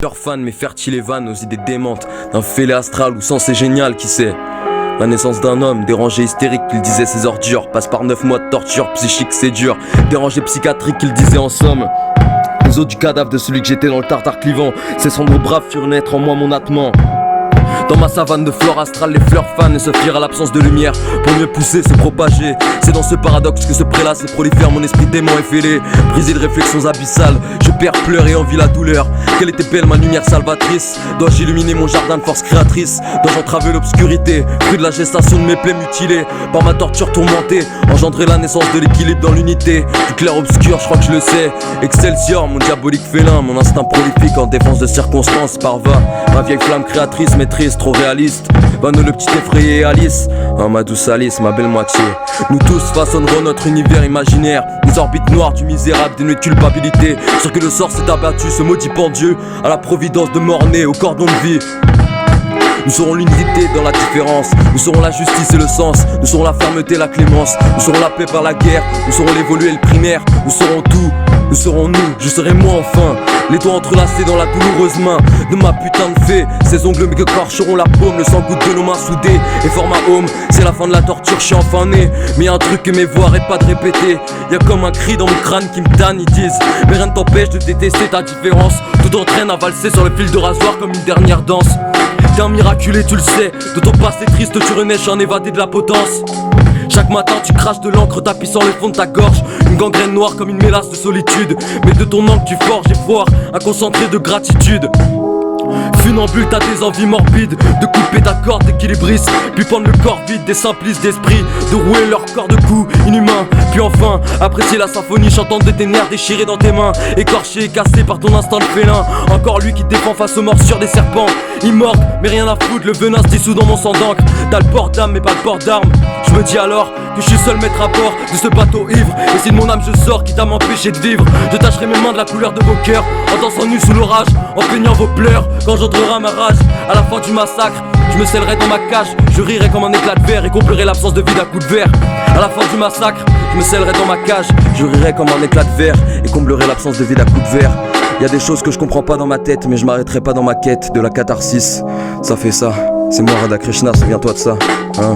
Leurs fans, mais fertile et vannes aux idées démentes d'un fêlé astral ou sensé génial, qui sait. La naissance d'un homme, dérangé hystérique, qu'il disait ses ordures, passe par 9 mois de torture psychique, c'est dur. Dérangé psychiatrique, qu'il disait en somme. Les os du cadavre de celui que j'étais dans le tartare clivant, ces cendres braves furent naître en moi mon attement. Dans ma savane de flore astrale, les fleurs fanent et se firent à l'absence de lumière pour mieux pousser, se propager. C'est dans ce paradoxe que se prélasse et prolifère mon esprit dément et fêlé. Brisé de réflexions abyssales, je perds pleurs et envie la douleur. Quelle était belle ma lumière salvatrice. Dois-je illuminer mon jardin de force créatrice? Dois-je entraver l'obscurité, fruit de la gestation de mes plaies mutilées par ma torture tourmentée, engendrer la naissance de l'équilibre dans l'unité. Du clair-obscur, je crois que je le sais. Excelsior, mon diabolique félin, mon instinct prolifique en défense de circonstances parva. Ma vieille flamme créatrice, maîtrise, trop réaliste. Vanne le petit effrayé Alice, oh, ma douce Alice, ma belle moitié. Nous tous façonnerons notre univers imaginaire, les orbites noires du misérable dénué de culpabilité. Sûr que le sort s'est abattu, ce maudit pendieu à la providence de mort-né, au cordon de vie. Nous serons l'unité dans la différence, nous serons la justice et le sens, nous serons la fermeté et la clémence, nous serons la paix par la guerre, nous serons l'évolué et le primaire, nous serons tout, nous serons nous, je serai moi enfin. Les doigts entrelacés dans la douloureuse main de ma putain de fée. Ces ongles me écorcheront la paume, le sang goutte de nos mains soudées et forme un home. C'est la fin de la torture, je suis enfin né. Mais y'a un truc que mes voix arrêtent pas de répéter. Y'a comme un cri dans mon crâne qui me tanne, ils disent. Mais rien ne t'empêche de détester ta différence. Tout entraîne à valser sur le fil de rasoir comme une dernière danse. T'es un miraculé, tu le sais. De ton passé triste, tu renais, j'en évadé de la potence. Chaque matin tu craches de l'encre tapissant le fond de ta gorge. Une gangrène noire comme une mélasse de solitude. Mais de ton encre tu forges et foires un concentré de gratitude. Funambule, t'as des envies morbides de couper ta corde d'équilibriste, puis prendre le corps vide des simplices d'esprit, de rouer leur corps de coups inhumains. Puis enfin, apprécier la symphonie chantante de tes nerfs déchirés dans tes mains, écorchés et cassés par ton instinct de félin. Encore lui qui te défend face aux morsures des serpents. Immorte, mais rien à foutre, le venin se dissout dans mon sang d'encre. T'as le port d'âme mais pas le port d'armes. Je me dis alors que je suis seul maître à bord de ce bateau ivre. Et si de mon âme je sors, quitte à m'empêcher de vivre, je tacherai mes mains de la couleur de vos cœurs, en dansant nu sous l'orage, en peignant vos pleurs. Quand j'entrerai ma rage, à la fin du massacre, je me scellerai dans ma cage, je rirai comme un éclat de verre et comblerai l'absence de vie d'un coup de verre. À la fin du massacre, je me scellerai dans ma cage, je rirai comme un éclat de verre et comblerai l'absence de vie d'un coup de verre. Y'a des choses que je comprends pas dans ma tête, mais je m'arrêterai pas dans ma quête de la catharsis. Ça fait ça, c'est moi Radha Krishna, souviens-toi de ça, hein.